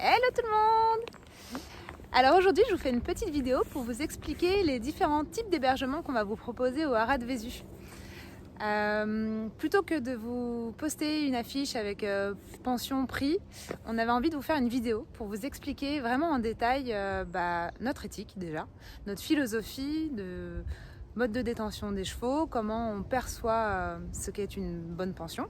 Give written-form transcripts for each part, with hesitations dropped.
Hello tout le monde! Alors aujourd'hui je vous fais une petite vidéo pour vous expliquer les différents types d'hébergements qu'on va vous proposer au Haras de Vézu. Plutôt que de vous poster une affiche avec pension prix, on avait envie de vous faire une vidéo pour vous expliquer vraiment en détail notre éthique déjà, notre philosophie de mode de détention des chevaux, comment on perçoit ce qu'est une bonne pension.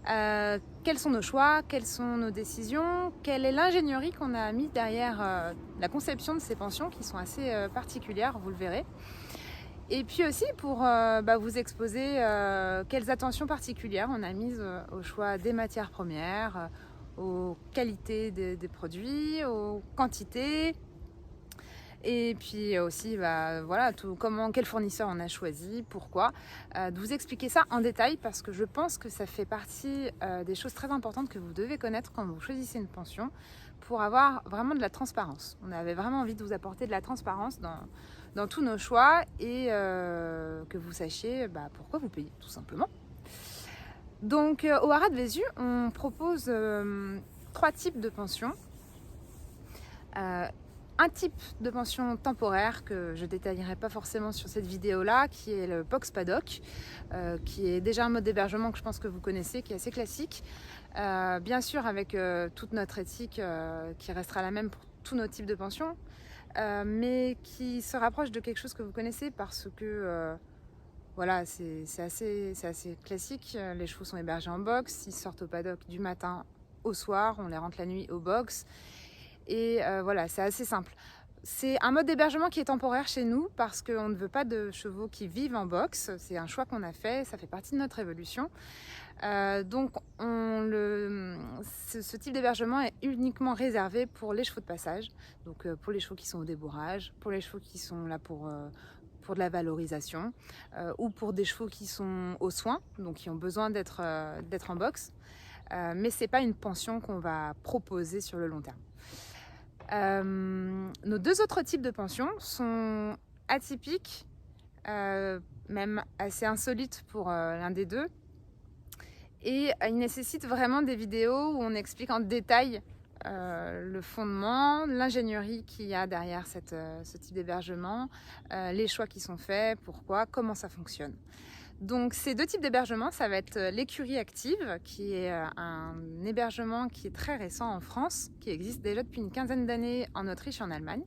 Quels sont nos choix, quelles sont nos décisions, quelle est l'ingénierie qu'on a mis derrière la conception de ces pensions qui sont assez particulières, vous le verrez. Et puis aussi pour vous exposer quelles attentions particulières on a mises au choix des matières premières, aux qualités des produits, aux quantités. Et puis aussi, quel fournisseur on a choisi, pourquoi. De vous expliquer ça en détail parce que je pense que ça fait partie des choses très importantes que vous devez connaître quand vous choisissez une pension pour avoir vraiment de la transparence. On avait vraiment envie de vous apporter de la transparence dans tous nos choix et que vous sachiez pourquoi vous payez, tout simplement. Donc au Haras de Vézu, on propose 3 types de pensions. Un type de pension temporaire que je ne détaillerai pas forcément sur cette vidéo-là, qui est le box paddock, qui est déjà un mode d'hébergement que je pense que vous connaissez, qui est assez classique. Bien sûr avec toute notre éthique qui restera la même pour tous nos types de pensions, mais qui se rapproche de quelque chose que vous connaissez parce que c'est assez classique. Les chevaux sont hébergés en box, ils sortent au paddock du matin au soir, on les rentre la nuit au box. Et c'est assez simple. C'est un mode d'hébergement qui est temporaire chez nous parce qu'on ne veut pas de chevaux qui vivent en box. C'est un choix qu'on a fait, ça fait partie de notre évolution. Donc ce type d'hébergement est uniquement réservé pour les chevaux de passage. Donc pour les chevaux qui sont au débourrage, pour les chevaux qui sont là pour de la valorisation ou pour des chevaux qui sont aux soins, donc qui ont besoin d'être en box. Mais ce n'est pas une pension qu'on va proposer sur le long terme. Nos 2 autres types de pensions sont atypiques, même assez insolites pour l'un des 2. Et ils nécessitent vraiment des vidéos où on explique en détail le fondement, l'ingénierie qu'il y a derrière ce type d'hébergement, les choix qui sont faits, pourquoi, comment ça fonctionne. Donc ces 2 types d'hébergement, ça va être l'écurie active, qui est un hébergement qui est très récent en France, qui existe déjà depuis une quinzaine d'années en Autriche et en Allemagne,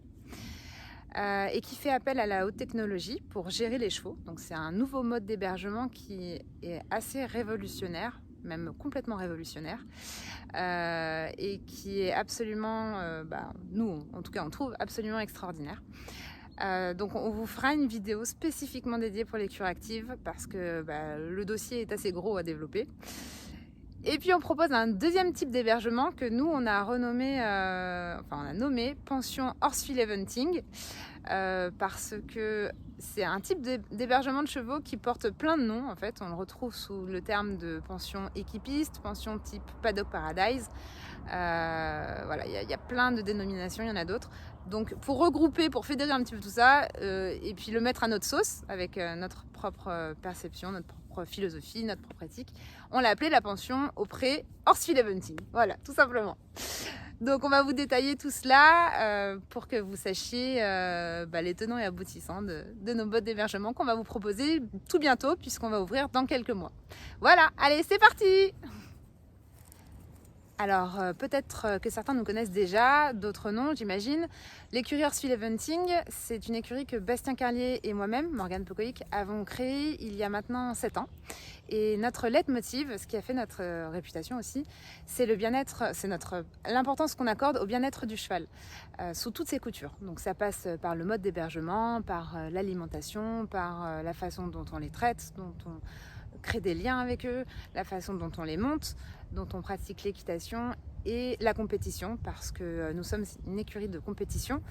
et qui fait appel à la haute technologie pour gérer les chevaux. Donc c'est un nouveau mode d'hébergement qui est assez révolutionnaire, même complètement révolutionnaire, et qui est absolument, nous en tout cas on trouve absolument extraordinaire. Donc on vous fera une vidéo spécifiquement dédiée pour l'écurie active parce que le dossier est assez gros à développer. Et puis on propose un 2e type d'hébergement que nous on a nommé pension Horsfield Eventing parce que c'est un type d'hébergement de chevaux qui porte plein de noms en fait. On le retrouve sous le terme de pension équipiste, pension type Paddock Paradise. Il y a plein de dénominations, il y en a d'autres. Donc pour regrouper, pour fédérer un petit peu tout ça et puis le mettre à notre sauce avec notre propre perception, notre propre philosophie, notre propre éthique, on l'a appelé la pension auprès Horsfield Eventing. Voilà, tout simplement. Donc on va vous détailler tout cela pour que vous sachiez les tenants et aboutissants de nos modes d'hébergement qu'on va vous proposer tout bientôt puisqu'on va ouvrir dans quelques mois. Voilà, allez c'est parti! Alors peut-être que certains nous connaissent déjà, d'autres non j'imagine. L'écurie Horsfield Eventing, c'est une écurie que Bastien Carlier et moi-même, Morgane Pocoïc, avons créée il y a maintenant 7 ans. Et notre leitmotiv, ce qui a fait notre réputation aussi, c'est le bien-être, l'importance qu'on accorde au bien-être du cheval, sous toutes ses coutures. Donc ça passe par le mode d'hébergement, par l'alimentation, par la façon dont on les traite, dont on crée des liens avec eux, la façon dont on les monte, dont on pratique l'équitation et la compétition parce que nous sommes une écurie de compétition.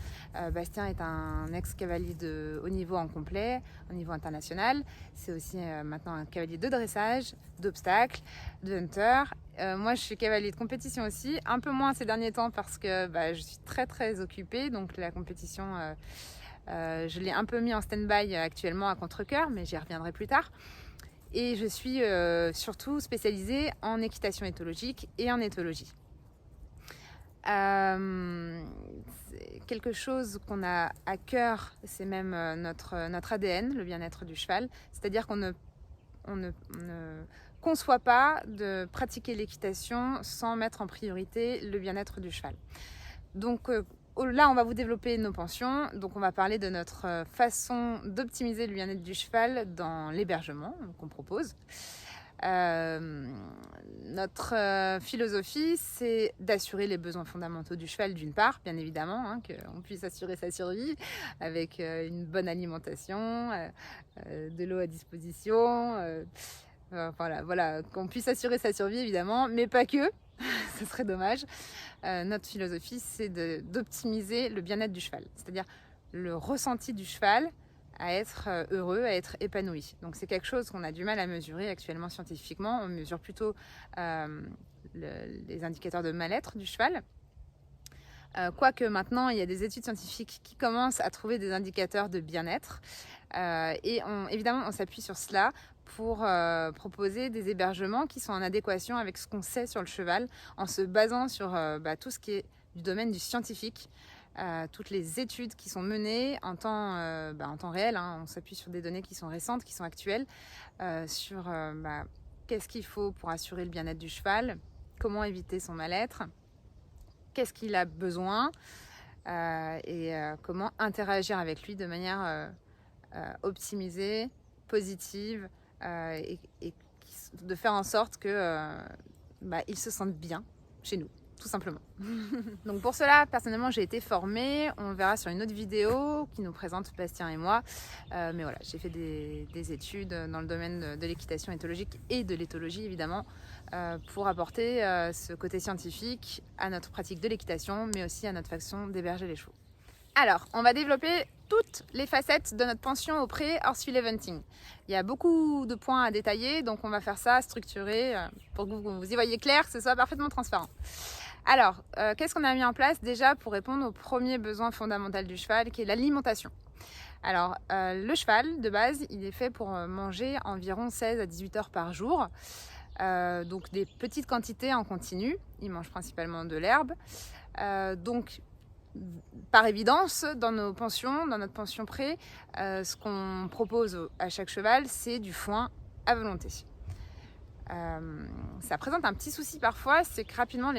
Bastien est un ex-cavalier de haut niveau en complet, au niveau international. C'est aussi maintenant un cavalier de dressage, d'obstacles, de hunter. Moi je suis cavalier de compétition aussi, un peu moins ces derniers temps parce que je suis très très occupée, donc la compétition je l'ai un peu mis en stand-by actuellement à contre-cœur, mais j'y reviendrai plus tard. Et je suis surtout spécialisée en équitation éthologique et en éthologie. C'est quelque chose qu'on a à cœur, c'est même notre ADN, le bien-être du cheval. C'est-à-dire qu'on ne conçoit pas de pratiquer l'équitation sans mettre en priorité le bien-être du cheval. Donc là, on va vous développer nos pensions. Donc on va parler de notre façon d'optimiser le bien-être du cheval dans l'hébergement qu'on propose. Notre philosophie, c'est d'assurer les besoins fondamentaux du cheval d'une part, bien évidemment, hein, qu'on puisse assurer sa survie avec une bonne alimentation, de l'eau à disposition, voilà, qu'on puisse assurer sa survie évidemment, mais pas que, ce serait dommage. Notre philosophie, c'est d'optimiser le bien-être du cheval, c'est-à-dire le ressenti du cheval à être heureux, à être épanoui. Donc c'est quelque chose qu'on a du mal à mesurer actuellement scientifiquement. On mesure plutôt les indicateurs de mal-être du cheval. Quoique maintenant, il y a des études scientifiques qui commencent à trouver des indicateurs de bien-être. Évidemment, on s'appuie sur cela pour proposer des hébergements qui sont en adéquation avec ce qu'on sait sur le cheval, en se basant sur tout ce qui est du domaine du scientifique. Toutes les études qui sont menées en temps réel, hein, on s'appuie sur des données qui sont récentes, qui sont actuelles, sur qu'est-ce qu'il faut pour assurer le bien-être du cheval, comment éviter son mal-être, qu'est-ce qu'il a besoin comment interagir avec lui de manière optimisée, positive et de faire en sorte que il se sente bien chez nous, tout simplement. Donc pour cela, personnellement, j'ai été formée. On verra sur une autre vidéo qui nous présente Bastien et moi. Mais voilà, j'ai fait des études dans le domaine de l'équitation éthologique et de l'éthologie, évidemment, pour apporter ce côté scientifique à notre pratique de l'équitation, mais aussi à notre façon d'héberger les chevaux. Alors, on va développer toutes les facettes de notre pension au pré-Horsfield Eventing. Il y a beaucoup de points à détailler, donc on va faire ça structuré pour que vous y voyez clair, que ce soit parfaitement transparent. Alors, qu'est-ce qu'on a mis en place déjà pour répondre au premier besoin fondamental du cheval, qui est l'alimentation? Alors, le cheval, de base, il est fait pour manger environ 16 à 18 heures par jour. Donc des petites quantités en continu. Il mange principalement de l'herbe. Donc, par évidence, dans notre pension pré, ce qu'on propose à chaque cheval, c'est du foin à volonté. Ça présente un petit souci parfois, c'est que rapidement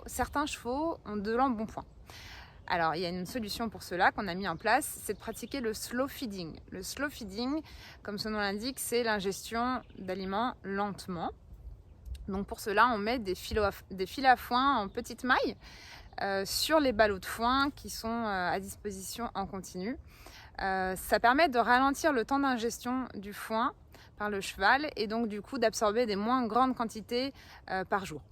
certains chevaux ont de l'embonpoint. Alors il y a une solution pour cela qu'on a mis en place, c'est de pratiquer le slow feeding. Le slow feeding, comme son nom l'indique, c'est l'ingestion d'aliments lentement. Donc pour cela, on met des filets à foin en petites mailles sur les ballots de foin qui sont à disposition en continu. Ça permet de ralentir le temps d'ingestion du foin par le cheval et donc du coup d'absorber des moins grandes quantités par jour.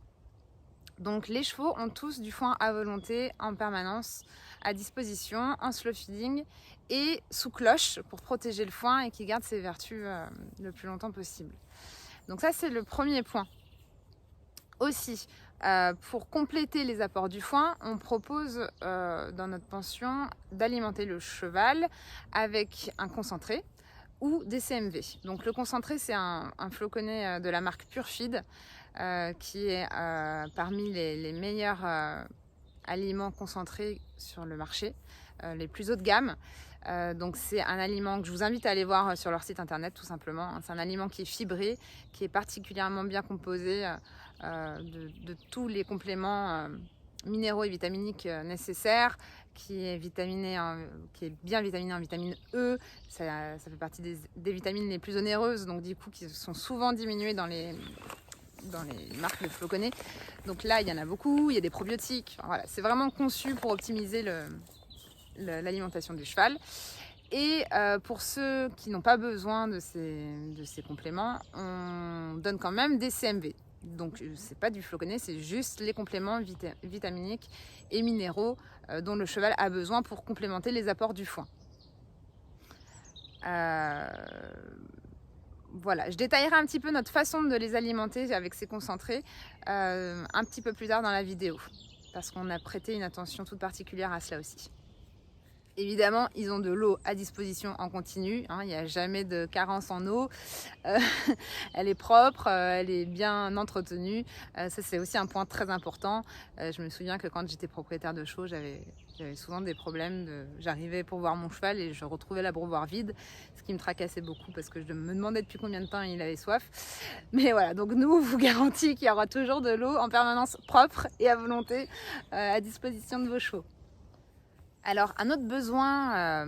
Donc les chevaux ont tous du foin à volonté en permanence à disposition en slow feeding et sous cloche pour protéger le foin et qu'il garde ses vertus le plus longtemps possible. Donc ça, c'est le premier point. Aussi, pour compléter les apports du foin, on propose dans notre pension d'alimenter le cheval avec un concentré ou des CMV. Donc le concentré, c'est un floconnais de la marque Purfeed qui est parmi les meilleurs aliments concentrés sur le marché, les plus haut de gamme. Donc c'est un aliment que je vous invite à aller voir sur leur site internet tout simplement. C'est un aliment qui est fibré, qui est particulièrement bien composé de tous les compléments minéraux et vitaminiques nécessaires, qui est bien vitaminé en vitamine E. Ça fait partie des vitamines les plus onéreuses, donc du coup qui sont souvent diminuées dans les marques de floconnés. Donc là, il y en a beaucoup, il y a des probiotiques. Enfin, voilà, c'est vraiment conçu pour optimiser l'alimentation du cheval. Et pour ceux qui n'ont pas besoin de ces compléments, on donne quand même des CMV. Donc c'est pas du floconnais, c'est juste les compléments vitaminiques et minéraux dont le cheval a besoin pour complémenter les apports du foin. Voilà, je détaillerai un petit peu notre façon de les alimenter avec ces concentrés un petit peu plus tard dans la vidéo, parce qu'on a prêté une attention toute particulière à cela aussi. Évidemment, ils ont de l'eau à disposition en continu, hein, il n'y a jamais de carence en eau. Euh, Elle est propre, elle est bien entretenue. Ça, c'est aussi un point très important. Je me souviens que quand j'étais propriétaire de chevaux, j'avais souvent des problèmes. J'arrivais pour voir mon cheval et je retrouvais l'abreuvoir vide, ce qui me tracassait beaucoup parce que je me demandais depuis combien de temps il avait soif. Mais voilà, donc nous, on vous garantit qu'il y aura toujours de l'eau en permanence propre et à volonté à disposition de vos chevaux. Alors, un autre besoin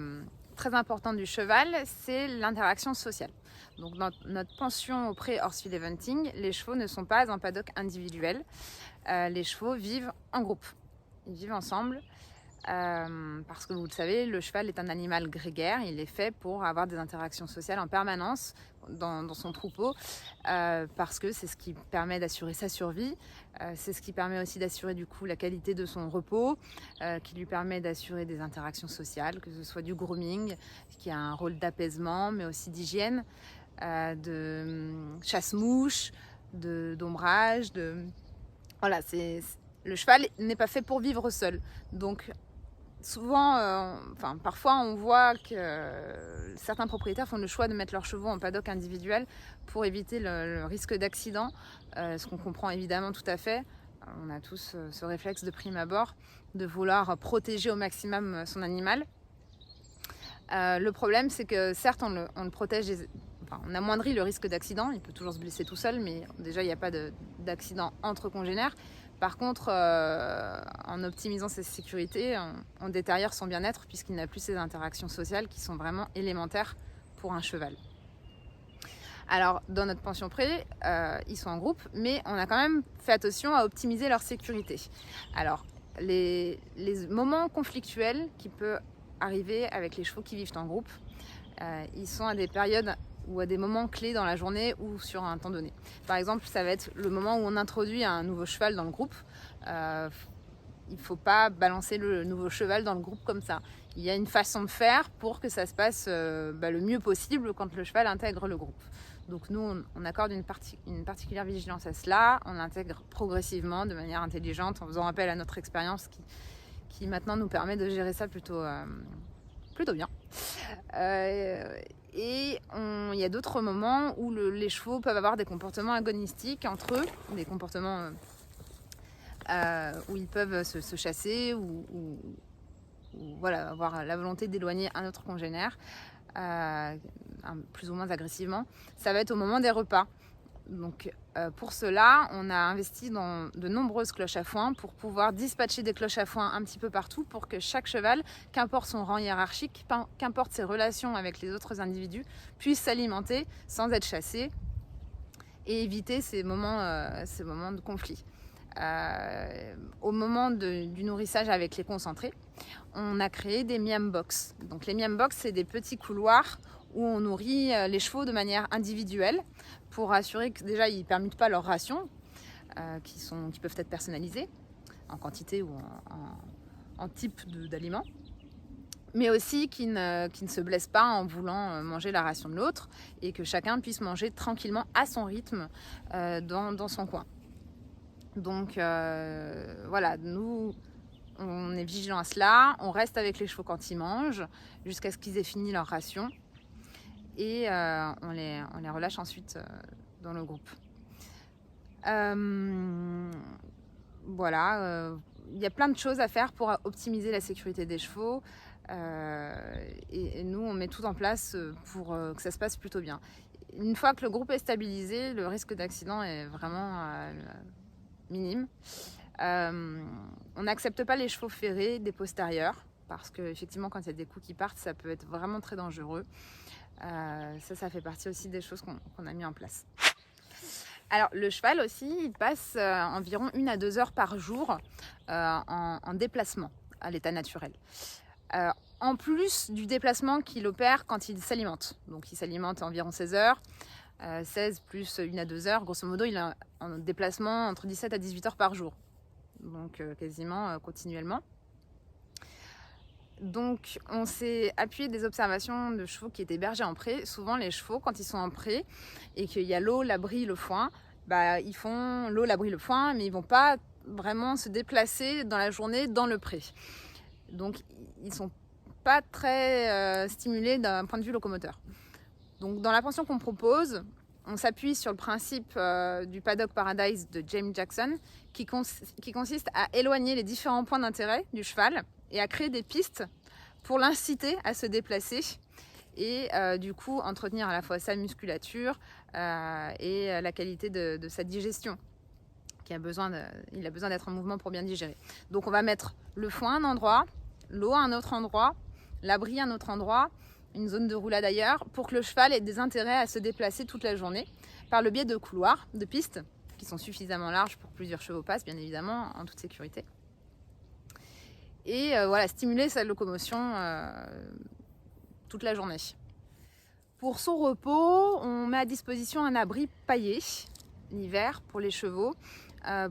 très important du cheval, c'est l'interaction sociale. Donc, dans notre pension au pré-Horsfield Eventing, les chevaux ne sont pas en paddock individuel. Les chevaux vivent en groupe. Ils vivent ensemble parce que vous le savez, le cheval est un animal grégaire. Il est fait pour avoir des interactions sociales en permanence dans son troupeau parce que c'est ce qui permet d'assurer sa survie. C'est ce qui permet aussi d'assurer du coup la qualité de son repos, qui lui permet d'assurer des interactions sociales, que ce soit du grooming, qui a un rôle d'apaisement, mais aussi d'hygiène, de chasse-mouche, d'ombrage. Voilà, le cheval n'est pas fait pour vivre seul. Donc souvent, parfois on voit que certains propriétaires font le choix de mettre leurs chevaux en paddock individuel pour éviter le risque d'accident, ce qu'on comprend évidemment tout à fait. On a tous ce réflexe de prime abord de vouloir protéger au maximum son animal. Le problème, c'est que certes, on le protège, on amoindrit le risque d'accident. Il peut toujours se blesser tout seul, mais déjà, il n'y a pas d'accident entre congénères. Par contre, en optimisant sa sécurité, on détériore son bien-être puisqu'il n'a plus ces interactions sociales qui sont vraiment élémentaires pour un cheval. Alors, dans notre pension pré, ils sont en groupe, mais on a quand même fait attention à optimiser leur sécurité. Alors, les moments conflictuels qui peuvent arriver avec les chevaux qui vivent en groupe, ils sont à des périodes ou à des moments clés dans la journée ou sur un temps donné. Par exemple, ça va être le moment où on introduit un nouveau cheval dans le groupe. Il ne faut pas balancer le nouveau cheval dans le groupe comme ça. Il y a une façon de faire pour que ça se passe le mieux possible quand le cheval intègre le groupe. Donc nous, on accorde une particulière vigilance à cela. On l'intègre progressivement, de manière intelligente, en faisant appel à notre expérience qui maintenant nous permet de gérer ça plutôt bien. Et il y a d'autres moments où les chevaux peuvent avoir des comportements agonistiques entre eux, des comportements où ils peuvent se chasser ou voilà, avoir la volonté d'éloigner un autre congénère, plus ou moins agressivement. Ça va être au moment des repas. Donc pour cela, on a investi dans de nombreuses cloches à foin pour pouvoir dispatcher des cloches à foin un petit peu partout pour que chaque cheval, qu'importe son rang hiérarchique, qu'importe ses relations avec les autres individus, puisse s'alimenter sans être chassé et éviter ces moments de conflit. Au moment du nourrissage avec les concentrés, on a créé des miam box. Donc les miam box, c'est des petits couloirs où on nourrit les chevaux de manière individuelle pour assurer que déjà ils ne permutent pas leurs rations qui peuvent être personnalisées en quantité ou en type d'aliments, mais aussi qui ne se blessent pas en voulant manger la ration de l'autre et que chacun puisse manger tranquillement à son rythme dans son coin. Donc voilà, nous on est vigilants à cela, on reste avec les chevaux quand ils mangent jusqu'à ce qu'ils aient fini leur ration et on les relâche ensuite dans le groupe. Voilà, il y a plein de choses à faire pour optimiser la sécurité des chevaux et nous on met tout en place pour que ça se passe plutôt bien. Une fois que le groupe est stabilisé, le risque d'accident est vraiment minime. On n'accepte pas les chevaux ferrés des postérieurs parce qu'effectivement quand il y a des coups qui partent, ça peut être vraiment très dangereux. Ça fait partie aussi des choses qu'on a mis en place. Alors le cheval aussi, il passe environ 1 à 2 heures par jour en déplacement à l'état naturel. En plus du déplacement qu'il opère quand il s'alimente. Donc il s'alimente environ 16 heures. 16 plus 1 à 2 heures, grosso modo il a un déplacement entre 17 à 18 heures par jour. Donc quasiment continuellement. Donc on s'est appuyé des observations de chevaux qui étaient bergers en pré. Souvent les chevaux quand ils sont en pré et qu'il y a l'eau, l'abri, le foin, ils font l'eau, l'abri, le foin, mais ils vont pas vraiment se déplacer dans la journée dans le pré. Donc ils sont pas très stimulés d'un point de vue locomoteur. Donc dans la pension qu'on propose, on s'appuie sur le principe du Paddock Paradise de James Jackson qui consiste à éloigner les différents points d'intérêt du cheval et à créer des pistes pour l'inciter à se déplacer et du coup entretenir à la fois sa musculature et la qualité de sa digestion. Il a besoin d'être en mouvement pour bien digérer. Donc on va mettre le foin à un endroit, l'eau à un autre endroit, l'abri à un autre endroit, une zone de roulade ailleurs, pour que le cheval ait des intérêts à se déplacer toute la journée par le biais de couloirs, de pistes, qui sont suffisamment larges pour que plusieurs chevaux passent, bien évidemment, en toute sécurité. Et voilà, stimuler sa locomotion toute la journée. Pour son repos, on met à disposition un abri paillé l'hiver pour les chevaux,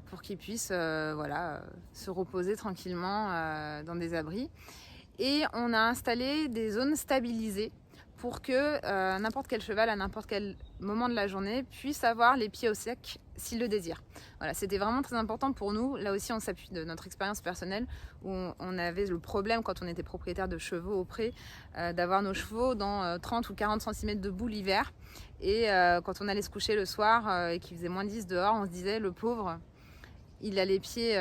pour qu'ils puissent se reposer tranquillement dans des abris. Et on a installé des zones stabilisées pour que n'importe quel cheval à n'importe quel moment de la journée puisse avoir les pieds au sec s'il le désire. Voilà, c'était vraiment très important pour nous. Là aussi, on s'appuie de notre expérience personnelle où on avait le problème quand on était propriétaire de chevaux au pré d'avoir nos chevaux dans 30 ou 40 cm de boue l'hiver. Et quand on allait se coucher le soir et qu'il faisait moins 10 dehors, on se disait le pauvre, il a les pieds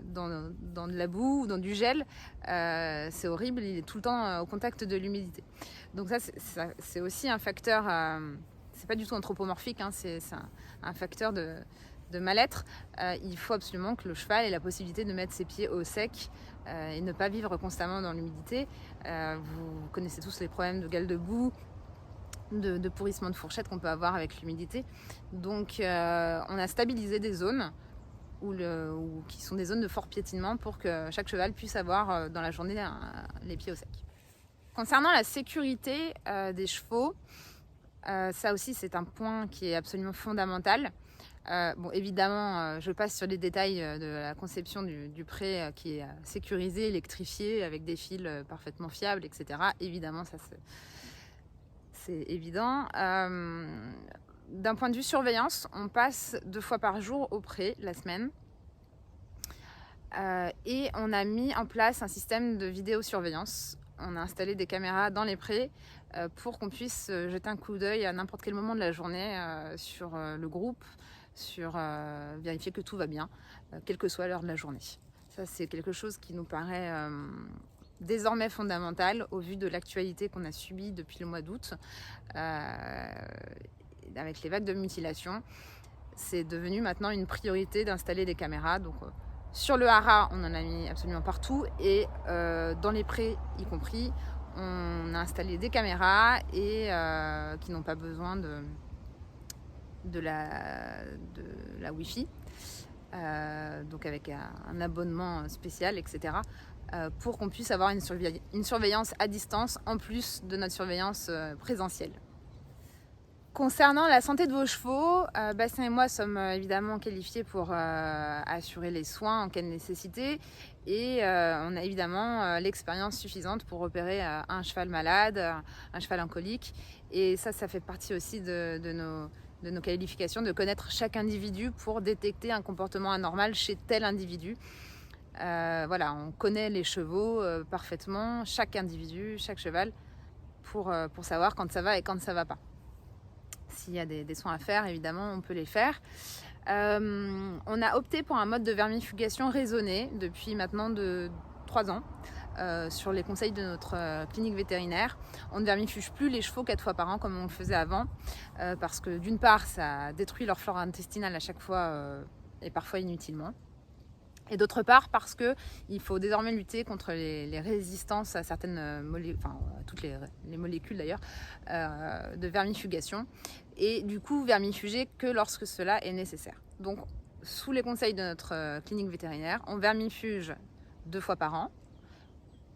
dans de la boue ou dans du gel, c'est horrible, il est tout le temps au contact de l'humidité. Donc ça, c'est aussi un facteur, c'est pas du tout anthropomorphique, hein, c'est un facteur de mal-être. Il faut absolument que le cheval ait la possibilité de mettre ses pieds au sec et ne pas vivre constamment dans l'humidité. Vous connaissez tous les problèmes de gale de boue, de pourrissement de fourchette qu'on peut avoir avec l'humidité. Donc on a stabilisé des zones qui sont des zones de fort piétinement pour que chaque cheval puisse avoir dans la journée les pieds au sec. Concernant la sécurité des chevaux, ça aussi c'est un point qui est absolument fondamental. Évidemment, je passe sur les détails de la conception du pré qui est sécurisé, électrifié, avec des fils parfaitement fiables, etc. Évidemment, ça c'est évident. D'un point de vue surveillance, on passe 2 fois par jour au pré la semaine. Et on a mis en place un système de vidéosurveillance. On a installé des caméras dans les prés pour qu'on puisse jeter un coup d'œil à n'importe quel moment de la journée sur le groupe, sur vérifier que tout va bien, quelle que soit l'heure de la journée. Ça, c'est quelque chose qui nous paraît désormais fondamental au vu de l'actualité qu'on a subie depuis le mois d'août avec les vagues de mutilation. C'est devenu maintenant une priorité d'installer des caméras. Donc sur le haras, on en a mis absolument partout et dans les prés y compris, on a installé des caméras et qui n'ont pas besoin de la Wi-Fi, donc avec un abonnement spécial, etc. Pour qu'on puisse avoir une surveillance à distance en plus de notre surveillance présentielle. Concernant la santé de vos chevaux, Bastien et moi sommes évidemment qualifiés pour assurer les soins en cas de nécessité et on a évidemment l'expérience suffisante pour repérer un cheval malade, un cheval en colique, et ça fait partie aussi de nos qualifications, de connaître chaque individu pour détecter un comportement anormal chez tel individu. On connaît les chevaux parfaitement, chaque individu, chaque cheval, pour savoir quand ça va et quand ça va pas. S'il y a des soins à faire, évidemment, on peut les faire. On a opté pour un mode de vermifugation raisonné depuis maintenant 3 ans sur les conseils de notre clinique vétérinaire. On ne vermifuge plus les chevaux 4 fois par an comme on le faisait avant parce que d'une part, ça détruit leur flore intestinale à chaque fois et parfois inutilement. Et d'autre part parce qu'il faut désormais lutter contre les résistances à certaines molécules, toutes les molécules d'ailleurs, de vermifugation. Et du coup, vermifuger que lorsque cela est nécessaire. Donc, sous les conseils de notre clinique vétérinaire, on vermifuge 2 fois par an.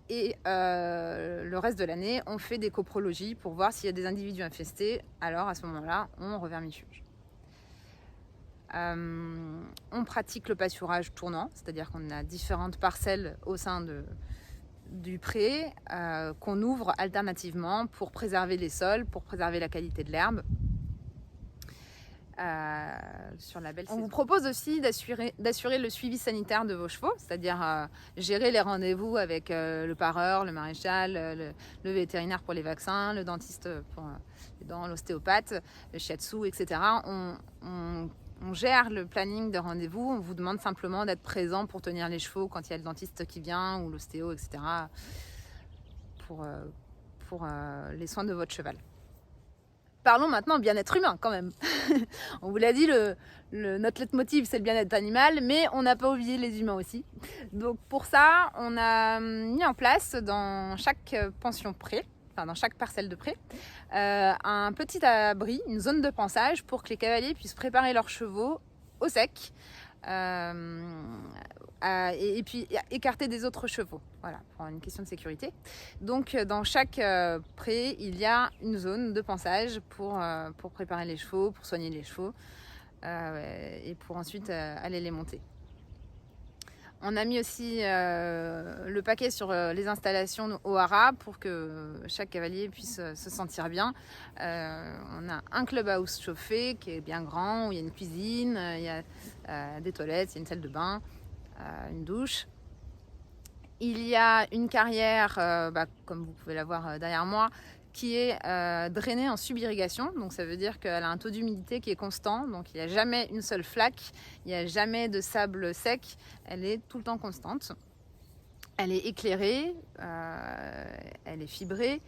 Et le reste de l'année, on fait des coprologies pour voir s'il y a des individus infestés. Alors, à ce moment-là, on revermifuge. On pratique le pâturage tournant, c'est-à-dire qu'on a différentes parcelles au sein du pré qu'on ouvre alternativement pour préserver les sols, pour préserver la qualité de l'herbe. sur la belle saison. On vous propose aussi d'assurer le suivi sanitaire de vos chevaux, c'est-à-dire gérer les rendez-vous avec le pareur, le maréchal, le vétérinaire pour les vaccins, le dentiste pour les dents, l'ostéopathe, le shiatsu, etc. On gère le planning de rendez-vous, on vous demande simplement d'être présent pour tenir les chevaux quand il y a le dentiste qui vient ou l'ostéo, etc. pour les soins de votre cheval. Parlons maintenant bien-être humain quand même. On vous l'a dit, notre leitmotiv c'est le bien-être animal, mais on n'a pas oublié les humains aussi. Donc pour ça, on a mis en place dans chaque pension pré, enfin dans chaque parcelle de pré, un petit abri, une zone de pansage pour que les cavaliers puissent préparer leurs chevaux au sec. Et puis écarter des autres chevaux, voilà, pour une question de sécurité. Donc dans chaque pré, il y a une zone de pansage pour préparer les chevaux, pour soigner les chevaux et pour ensuite aller les monter. On a mis aussi le paquet sur les installations au haras pour que chaque cavalier puisse se sentir bien. On a un clubhouse chauffé qui est bien grand, où il y a une cuisine, il y a des toilettes, il y a une salle de bain, une douche. Il y a une carrière, comme vous pouvez la voir derrière moi, qui est drainée en subirrigation. Donc ça veut dire qu'elle a un taux d'humidité qui est constant. Donc il n'y a jamais une seule flaque, il n'y a jamais de sable sec. Elle est tout le temps constante. Elle est éclairée, elle est fibrée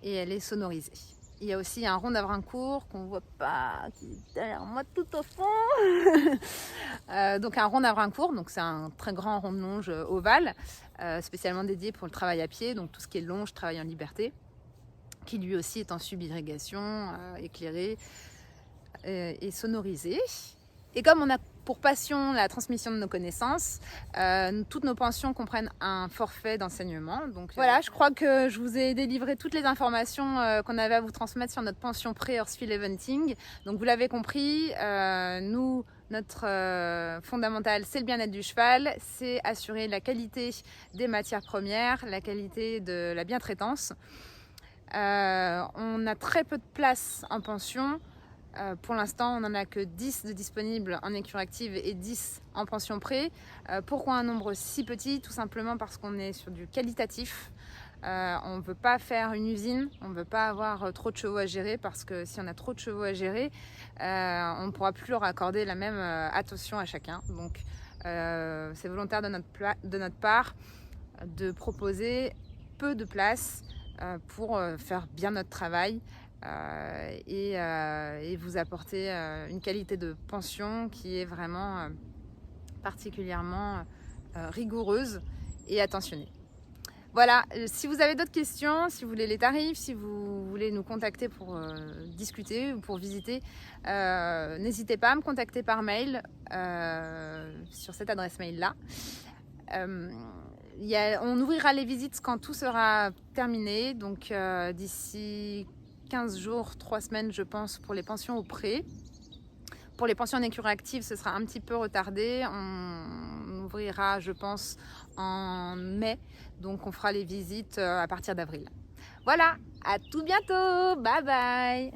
et elle est sonorisée. Il y a aussi un rond d'Avrincourt qu'on ne voit pas, qui est derrière moi tout au fond. Donc un rond d'Avrincourt, donc c'est un très grand rond de longe ovale, spécialement dédié pour le travail à pied, donc tout ce qui est longe, travail en liberté, qui lui aussi est en subirrigation, éclairé et sonorisé. Et comme on a pour passion la transmission de nos connaissances, toutes nos pensions comprennent un forfait d'enseignement. Donc voilà, je crois que je vous ai délivré toutes les informations qu'on avait à vous transmettre sur notre pension pré-Horsfield Eventing. Donc vous l'avez compris, nous, notre fondamental, c'est le bien-être du cheval, c'est assurer la qualité des matières premières, la qualité de la bientraitance. On a très peu de place en pension. Pour l'instant, on n'en a que 10 de disponibles en écurie active et 10 en pension pré. Pourquoi un nombre si petit? Tout simplement parce qu'on est sur du qualitatif. On ne veut pas faire une usine, on ne veut pas avoir trop de chevaux à gérer, parce que si on a trop de chevaux à gérer, on ne pourra plus leur accorder la même attention à chacun. Donc c'est volontaire de notre part de proposer peu de place pour faire bien notre travail. Et vous apporter une qualité de pension qui est vraiment particulièrement rigoureuse et attentionnée. Voilà, si vous avez d'autres questions, si vous voulez les tarifs, si vous voulez nous contacter pour discuter ou pour visiter, n'hésitez pas à me contacter par mail sur cette adresse mail-là. On ouvrira les visites quand tout sera terminé, donc d'ici 15 jours, 3 semaines je pense, pour les pensions au pré. Pour les pensions en écurie active, ce sera un petit peu retardé. On ouvrira, je pense, en mai. Donc on fera les visites à partir d'avril. Voilà, à tout bientôt. Bye bye.